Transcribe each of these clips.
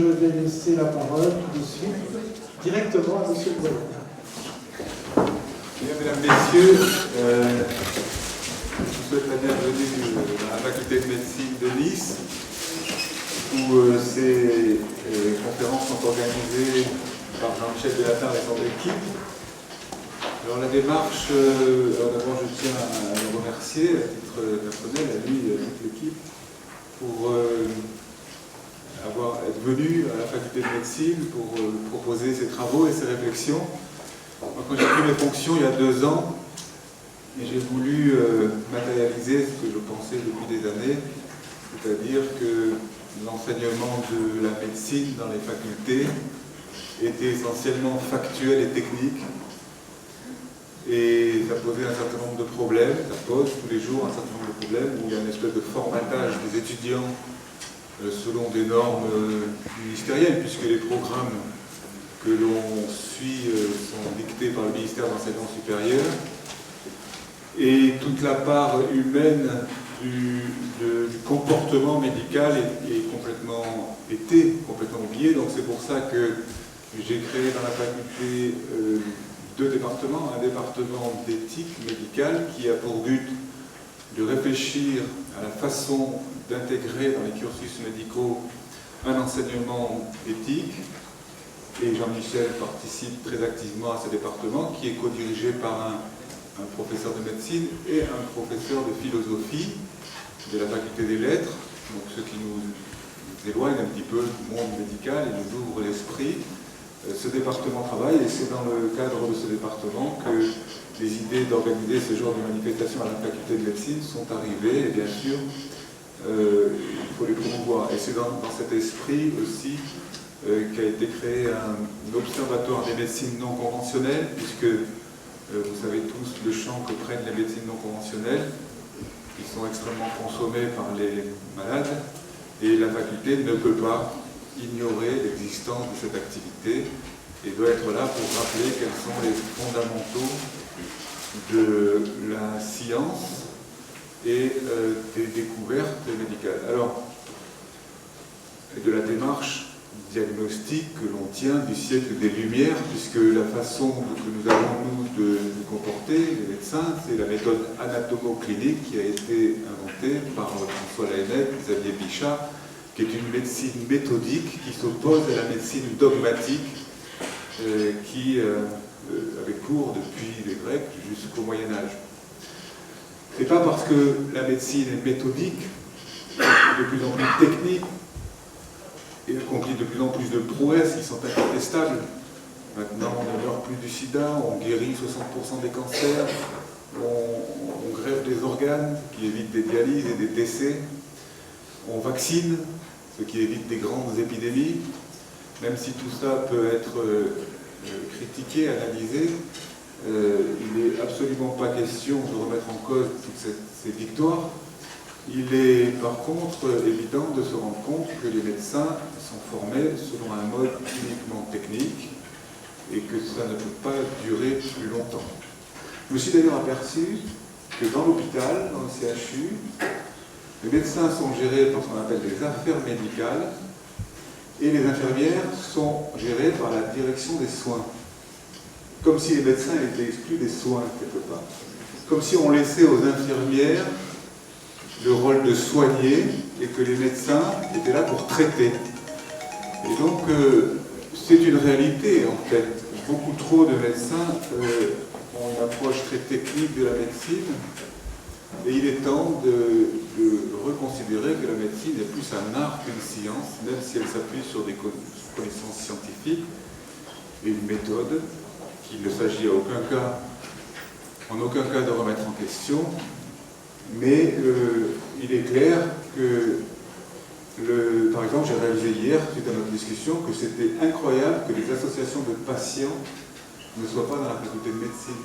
je vais laisser la parole tout de suite directement à M. Boyer. Mesdames, Messieurs, je vous souhaite la bienvenue à la faculté de médecine de Nice, où ces conférences sont organisées par Jean-Michel Delatin et son équipe. Alors la démarche, d'abord je tiens à le remercier à titre personnel, à lui et à toute l'équipe, pour être venu à la faculté de médecine pour proposer ses travaux et ses réflexions. Quand j'ai pris mes fonctions il y a 2 ans, j'ai voulu matérialiser ce que je pensais depuis des années, c'est-à-dire que l'enseignement de la médecine dans les facultés était essentiellement factuel et technique, et ça posait un certain nombre de problèmes, ça pose tous les jours un certain nombre de problèmes, où il y a une espèce de formatage des étudiants selon des normes ministérielles, puisque les programmes que l'on suit sont dictés par le ministère de l'Enseignement supérieur, et toute la part humaine du comportement médical était complètement oubliée. Donc c'est pour ça que j'ai créé dans la faculté 2 départements, un département d'éthique médicale qui a pour but de réfléchir à la façon d'intégrer dans les cursus médicaux un enseignement éthique. Et Jean-Michel participe très activement à ce département qui est co-dirigé par un professeur de médecine et un professeur de philosophie de la faculté des lettres, donc ce qui nous éloigne un petit peu du monde médical et nous ouvre l'esprit. Ce département travaille et c'est dans le cadre de ce département que les idées d'organiser ce genre de manifestation à la faculté de médecine sont arrivées et bien sûr il faut les promouvoir. Et c'est dans cet esprit aussi qu'a été créé un observatoire des médecines non conventionnelles, puisque vous savez tous le champ que prennent les médecines non conventionnelles, qui sont extrêmement consommées par les malades, et la faculté ne peut pas ignorer l'existence de cette activité et doit être là pour rappeler quels sont les fondamentaux de la science et des découvertes médicales. Alors, de la démarche diagnostique que l'on tient du siècle des Lumières, puisque la façon que nous avons, nous, de nous comporter, les médecins, c'est la méthode anatomo-clinique qui a été inventée par François Laennec, Xavier Bichat, qui est une médecine méthodique qui s'oppose à la médecine dogmatique qui avait cours depuis les Grecs jusqu'au Moyen-Âge. C'est pas parce que la médecine est méthodique, de plus en plus technique, et accomplit de plus en plus de prouesses qui sont incontestables. Maintenant, on ne meurt plus du sida, on guérit 60% des cancers, on greffe des organes, qui évite des dialyses et des décès, on vaccine, ce qui évite des grandes épidémies. Même si tout ça peut être critiqué, analysé, il n'est absolument pas question de remettre en cause toutes ces victoires. Il est par contre évident de se rendre compte que les médecins sont formés selon un mode uniquement technique et que ça ne peut pas durer plus longtemps. Je me suis d'ailleurs aperçu que dans l'hôpital, dans le CHU, les médecins sont gérés par ce qu'on appelle des affaires médicales et les infirmières sont gérées par la direction des soins. Comme si les médecins étaient exclus des soins quelque part. Comme si on laissait aux infirmières le rôle de soigner et que les médecins étaient là pour traiter. Et donc, c'est une réalité en fait. Beaucoup trop de médecins ont une approche très technique de la médecine et il est temps de reconsidérer que la médecine est plus un art qu'une science, même si elle s'appuie sur des connaissances scientifiques et une méthode qu'il ne s'agit en aucun cas de remettre en question. Mais il est clair que, par exemple, j'ai réalisé hier, suite à notre discussion, que c'était incroyable que les associations de patients ne soient pas dans la faculté de médecine.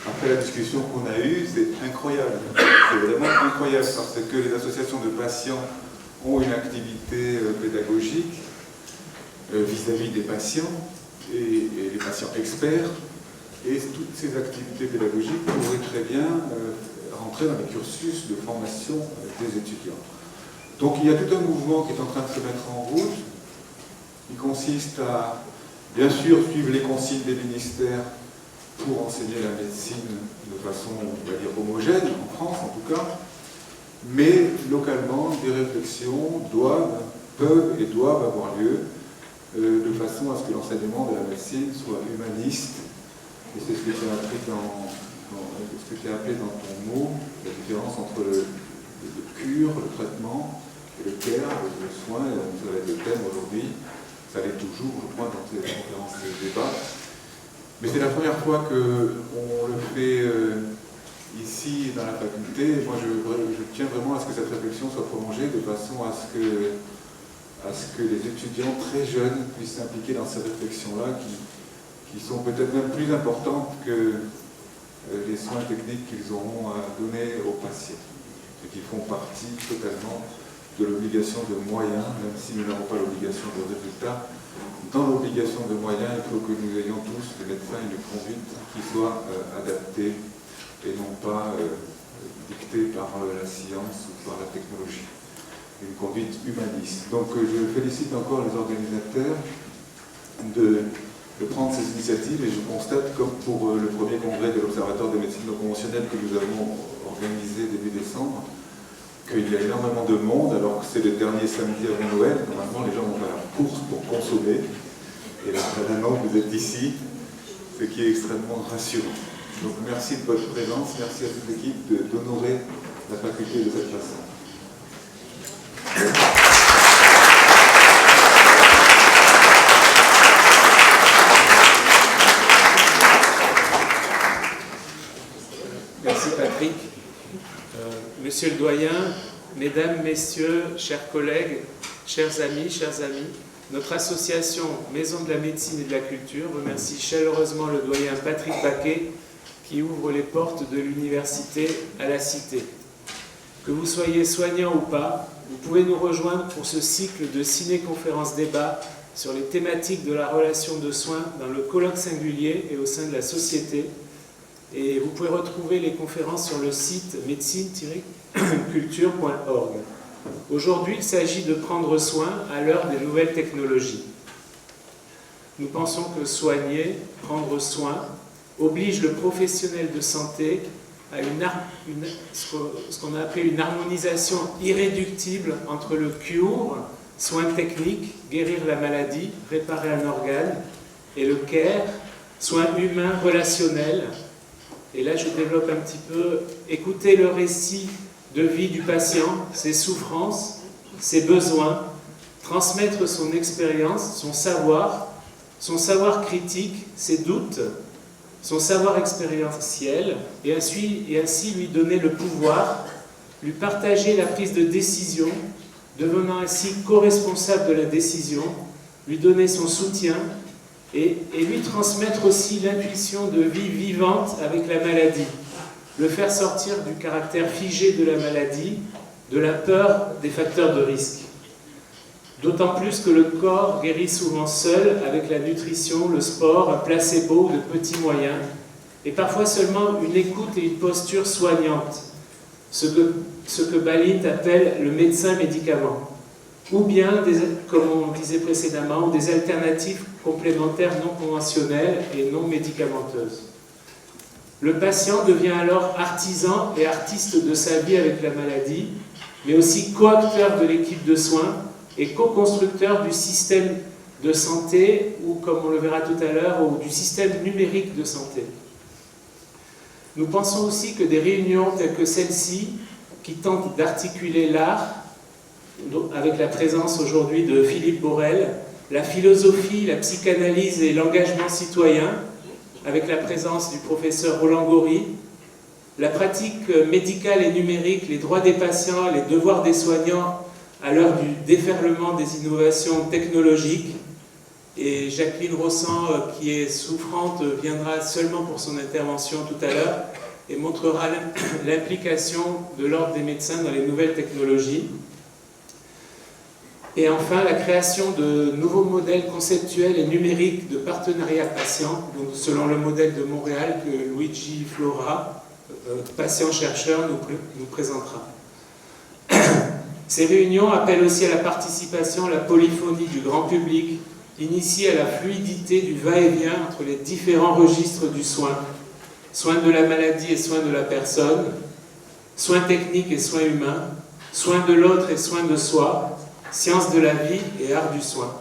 Après la discussion qu'on a eue, c'est incroyable. C'est vraiment incroyable parce que les associations de patients ont une activité pédagogique vis-à-vis des patients et les patients experts. Et toutes ces activités pédagogiques pourraient très bien rentrer dans les cursus de formation des étudiants. Donc il y a tout un mouvement qui est en train de se mettre en route qui consiste à, bien sûr, suivre les consignes des ministères pour enseigner la médecine de façon, on va dire, homogène, en France en tout cas, mais localement, des réflexions peuvent et doivent avoir lieu de façon à ce que l'enseignement de la médecine soit humaniste. Et c'est ce que tu as appris ce que tu as appelé dans ton mot, la différence entre le cure, le traitement, et le care, le soin, et ça va être le thème aujourd'hui. Ça l'est toujours, je crois, dans tes conférences et débats. Mais c'est la première fois qu'on le fait ici dans la faculté. Moi, je tiens vraiment à ce que cette réflexion soit prolongée de façon à ce que les étudiants très jeunes puissent s'impliquer dans ces réflexions-là qui sont peut-être même plus importantes que les soins techniques qu'ils auront à donner aux patients et qui font partie totalement de l'obligation de moyens, même si nous n'avons pas l'obligation de résultats. Dans l'obligation de moyens, il faut que nous ayons tous, les médecins, une conduite qui soit adaptée et non pas dictée par la science ou par la technologie. Une conduite humaniste. Donc je félicite encore les organisateurs de prendre ces initiatives et je constate, comme pour le premier congrès de l'Observatoire des médecines non conventionnelles que nous avons organisé début décembre, qu'il y a énormément de monde, alors que c'est le dernier samedi avant Noël. Normalement, les gens vont faire la course pour consommer. Et là, maintenant, vous êtes ici, ce qui est extrêmement rassurant. Donc, merci de votre présence, merci à toute l'équipe d'honorer la faculté de cette façon. Merci Patrick. Monsieur le doyen, mesdames, messieurs, chers collègues, chers amis, notre association Maison de la médecine et de la culture remercie chaleureusement le doyen Patrick Baquet qui ouvre les portes de l'université à la Cité. Que vous soyez soignant ou pas, vous pouvez nous rejoindre pour ce cycle de ciné-conférences-débats sur les thématiques de la relation de soins dans le colloque singulier et au sein de la société. Et vous pouvez retrouver les conférences sur le site médecine-culture.org. Aujourd'hui, il s'agit de prendre soin à l'heure des nouvelles technologies. Nous pensons que soigner, prendre soin, oblige le professionnel de santé à ce qu'on a appelé une harmonisation irréductible entre le cure, soin technique, guérir la maladie, réparer un organe, et le care, soin humain, relationnel. Et là, je développe un petit peu, écouter le récit de vie du patient, ses souffrances, ses besoins, transmettre son expérience, son savoir critique, ses doutes, son savoir expérientiel, et ainsi lui donner le pouvoir, lui partager la prise de décision, devenant ainsi co-responsable de la décision, lui donner son soutien, et lui transmettre aussi l'intuition de vie vivante avec la maladie, le faire sortir du caractère figé de la maladie, de la peur des facteurs de risque. D'autant plus que le corps guérit souvent seul avec la nutrition, le sport, un placebo de petits moyens, et parfois seulement une écoute et une posture soignante, ce que Balint appelle le médecin-médicament, ou bien, comme on disait précédemment, des alternatives complémentaires non conventionnelles et non médicamenteuses. Le patient devient alors artisan et artiste de sa vie avec la maladie, mais aussi coacteur de l'équipe de soins et co-constructeur du système de santé, ou comme on le verra tout à l'heure, du système numérique de santé. Nous pensons aussi que des réunions telles que celle-ci, qui tentent d'articuler l'art, avec la présence aujourd'hui de Philippe Borel, la philosophie, la psychanalyse et l'engagement citoyen, avec la présence du professeur Roland Gori, la pratique médicale et numérique, les droits des patients, les devoirs des soignants à l'heure du déferlement des innovations technologiques. Et Jacqueline Rossan, qui est souffrante, viendra seulement pour son intervention tout à l'heure et montrera l'implication de l'ordre des médecins dans les nouvelles technologies. Et enfin, la création de nouveaux modèles conceptuels et numériques de partenariat patient, donc selon le modèle de Montréal que Luigi Flora, patient-chercheur, nous présentera. Ces réunions appellent aussi à la participation, la polyphonie du grand public, initié à la fluidité du va-et-vient entre les différents registres du soin, soins de la maladie et soins de la personne, soins techniques et soins humains, soins de l'autre et soins de soi, sciences de la vie et art du soin.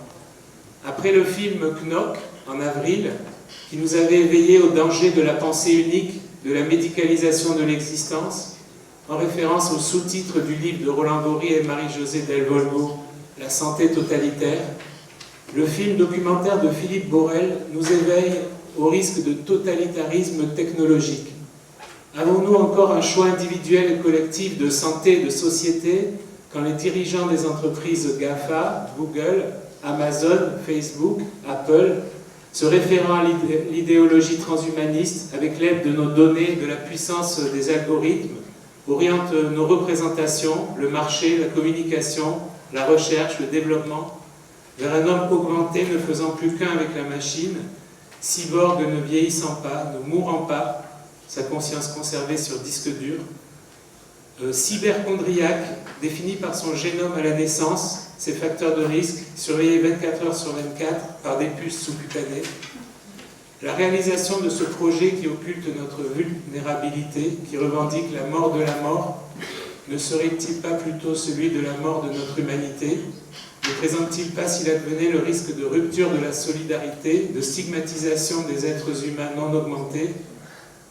Après le film Knock, en avril, qui nous avait éveillés au danger de la pensée unique, de la médicalisation de l'existence, en référence au sous-titre du livre de Roland Gori et Marie-Josée Del Volgo, La santé totalitaire, le film documentaire de Philippe Borel nous éveille au risque de totalitarisme technologique. Avons-nous encore un choix individuel et collectif de santé et de société quand les dirigeants des entreprises GAFA, Google, Amazon, Facebook, Apple, se référant à l'idéologie transhumaniste avec l'aide de nos données et de la puissance des algorithmes, orientent nos représentations, le marché, la communication, la recherche, le développement, vers un homme augmenté ne faisant plus qu'un avec la machine, cyborg ne vieillissant pas, ne mourant pas, sa conscience conservée sur disque dur, cyberchondriaque, défini par son génome à la naissance, ses facteurs de risque, surveillés 24 heures sur 24 par des puces sous-cutanées. La réalisation de ce projet qui occulte notre vulnérabilité, qui revendique la mort de la mort, ne serait-il pas plutôt celui de la mort de notre humanité? Ne présente-t-il pas, s'il advenait, le risque de rupture de la solidarité, de stigmatisation des êtres humains non augmentés?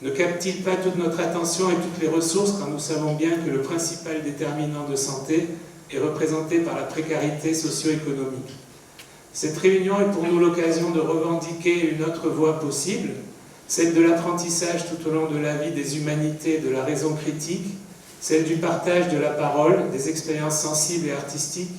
Ne capte-t-il pas toute notre attention et toutes les ressources quand nous savons bien que le principal déterminant de santé est représenté par la précarité socio-économique? Cette réunion est pour nous l'occasion de revendiquer une autre voie possible, celle de l'apprentissage tout au long de la vie des humanités et de la raison critique, celle du partage de la parole, des expériences sensibles et artistiques,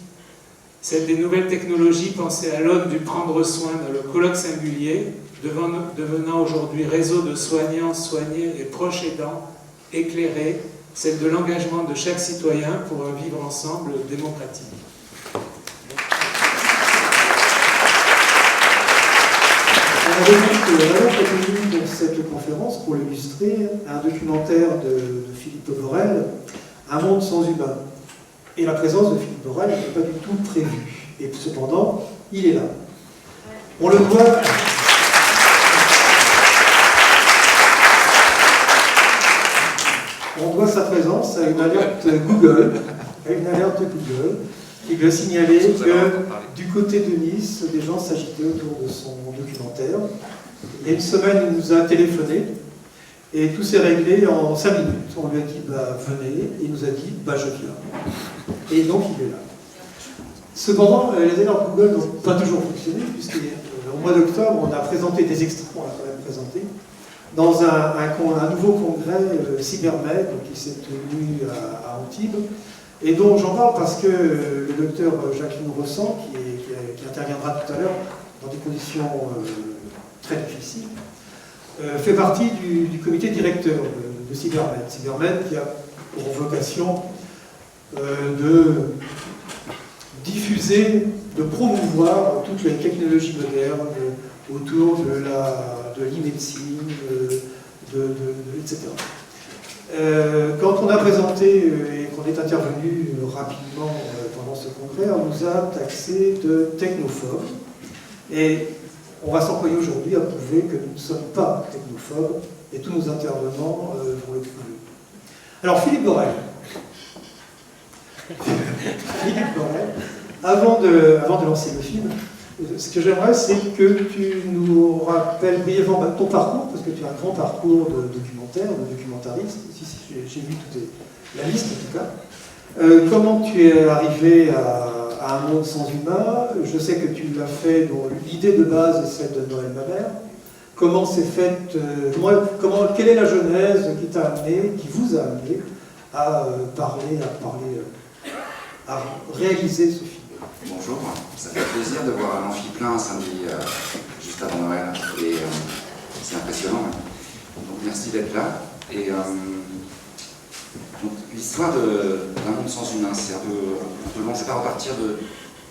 celle des nouvelles technologies pensées à l'aune du prendre soin dans le colloque singulier, devenant aujourd'hui réseau de soignants, soignés et proches aidants, éclairés, celle de l'engagement de chaque citoyen pour un vivre ensemble démocratique. On avait vu que l'avons retenu dans cette conférence, pour l'illustrer, un documentaire de Philippe Borel, Un monde sans humain. Et la présence de Philippe Borel n'était pas du tout prévue. Et cependant, il est là. On le voit. On doit sa présence à une alerte Google, qui lui a signalé que du côté de Nice, des gens s'agitaient autour de son documentaire. Il y a une semaine, il nous a téléphoné et tout s'est réglé en 5 minutes. On lui a dit bah, venez, et il nous a dit bah, je viens. Et donc il est là. Cependant, les alertes Google n'ont pas toujours fonctionné, puisqu'au mois d'octobre, on a présenté des extraits, on l'a quand même présenté, dans un nouveau congrès Cybermed qui s'est tenu à Antibes, et dont j'en parle parce que le docteur Jacqueline Ressent, qui interviendra tout à l'heure dans des conditions très difficiles, fait partie du comité directeur de Cybermed. Cybermed qui a pour vocation de diffuser, de promouvoir toutes les technologies modernes autour de l'e-médecine, etc. Quand on a présenté et qu'on est intervenu rapidement pendant ce congrès, on nous a taxé de technophobes. Et on va s'employer aujourd'hui à prouver que nous ne sommes pas technophobes et tous nos intervenants vont le prouver. Alors Philippe Borel. Philippe Borel, avant de lancer le film, ce que j'aimerais, c'est que tu nous rappelles brièvement ton parcours, parce que tu as un grand parcours de documentaire, de documentariste. Ici, j'ai vu la liste en tout cas. Comment tu es arrivé à un monde sans humain? Je sais que tu l'as fait, dont l'idée de base est celle de Noël Mamère. Comment s'est faite, quelle est la genèse qui t'a amené, qui vous a amené à réaliser ce film? Bonjour, ça fait plaisir de voir un amphi plein samedi juste avant Noël, et c'est impressionnant. Donc merci d'être là. Et l'histoire d'un monde sans humain, c'est un peu long. Je ne vais pas repartir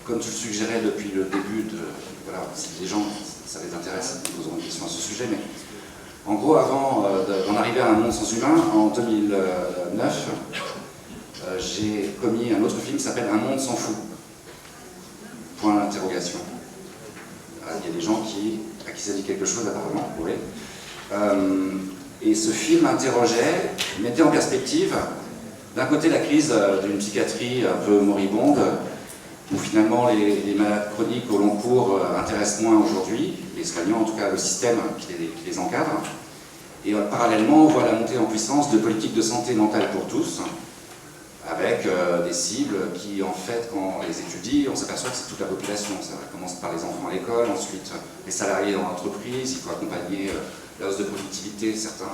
comme tu le suggérais depuis le début, voilà, si les gens, ça les intéresse, ils poseront une question à ce sujet, mais en gros, avant d'en arriver à un monde sans humain, en 2009, j'ai commis un autre film qui s'appelle Un monde sans fou. Point d'interrogation. il y a des gens à qui ça dit quelque chose apparemment, oui. Et ce film interrogeait, mettait en perspective, d'un côté la crise d'une psychiatrie un peu moribonde, où finalement les malades chroniques au long cours intéressent moins aujourd'hui, les soignants, en tout cas le système qui les encadre. Et parallèlement, on voit la montée en puissance de politiques de santé mentale pour tous, avec des cibles qui, en fait, quand on les étudie, on s'aperçoit que c'est toute la population. Ça commence par les enfants à l'école, ensuite les salariés dans l'entreprise, il faut accompagner la hausse de productivité, certains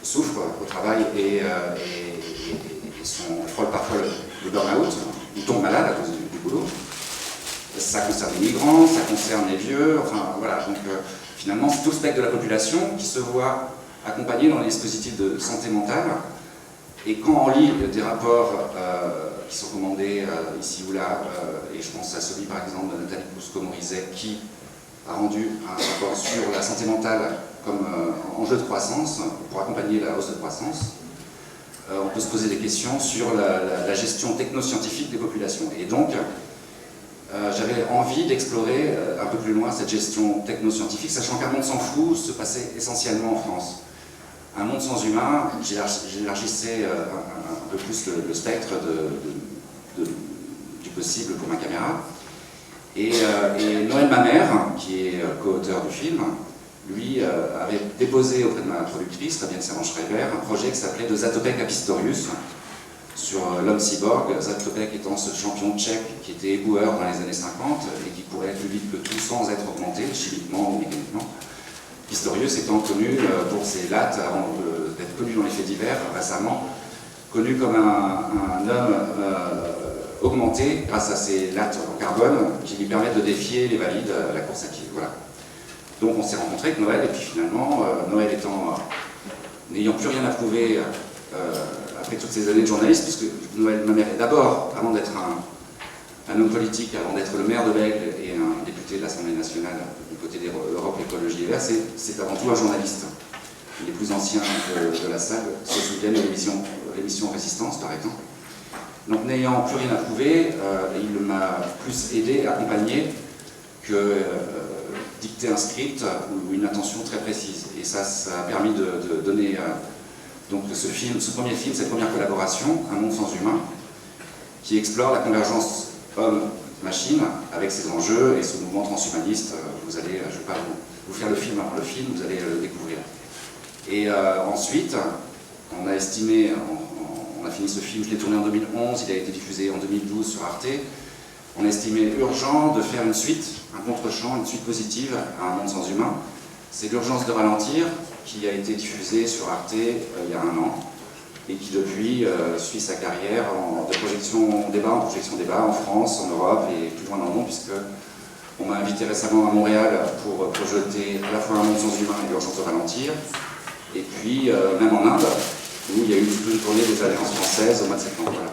souffrent au travail et frôlent parfois le burn-out, ou tombent malades à cause du boulot. Ça concerne les migrants, ça concerne les vieux, enfin voilà, donc finalement c'est tout le spectre de la population qui se voit accompagné dans les dispositifs de santé mentale. Et quand on lit des rapports qui sont commandés ici ou là, et je pense à celui par exemple de Nathalie Pousko-Morizet qui a rendu un rapport sur la santé mentale comme enjeu de croissance, pour accompagner la hausse de croissance, on peut se poser des questions sur la gestion technoscientifique des populations. Et donc, j'avais envie d'explorer un peu plus loin cette gestion technoscientifique, sachant qu'un monde sans flou se passait essentiellement en France. Un monde sans humain, j'élargissais un peu plus le spectre du possible pour ma caméra. Et Noël Mamère, qui est co-auteur du film, lui avait déposé auprès de ma productrice, Fabienne Servan-Schreiber, un projet qui s'appelait De Zatopek à Pistorius, sur l'homme cyborg, Zatopek étant ce champion tchèque qui était éboueur dans les années 50 et qui courait plus vite que tout sans être augmenté, chimiquement ou mécaniquement. Pistorius étant connu pour ses lattes, avant d'être connu dans les faits divers récemment, connu comme un homme augmenté grâce à ses lattes en carbone qui lui permettent de défier les valides à la course à pied. Voilà. Donc on s'est rencontré avec Noël, et puis finalement, Noël n'ayant plus rien à prouver après toutes ces années de journaliste, puisque Noël Mamère est d'abord, avant d'être un homme politique, avant d'être le maire de Bègle et un député de l'Assemblée nationale du côté d'Europe Écologie et Verts, c'est avant tout un journaliste. Les plus anciens de la salle se souviennent de l'émission Résistance, par exemple. Donc n'ayant plus rien à prouver, il m'a plus aidé, accompagné, que dicter un script ou une intention très précise. Et ça a permis de donner donc ce premier film, cette première collaboration, Un monde sans humain, qui explore la convergence homme-machine avec ses enjeux et ce mouvement transhumaniste. Je ne vais pas vous faire le film avant le film, vous allez le découvrir. Et ensuite, on a estimé, on a fini ce film, je l'ai tourné en 2011, il a été diffusé en 2012 sur Arte. On a estimé urgent de faire une suite, un contre-champ, une suite positive à Un monde sans humain. C'est L'urgence de ralentir, qui a été diffusé sur Arte il y a 1 an, et qui depuis suit sa carrière de projection débat en projection débat en France, en Europe et plus loin dans le monde, puisque on m'a invité récemment à Montréal pour projeter à la fois Un monde sans humain et L'urgence de ralentir, et puis même en Inde, où il y a eu toute une tournée des Alliances françaises au mois de septembre. Voilà.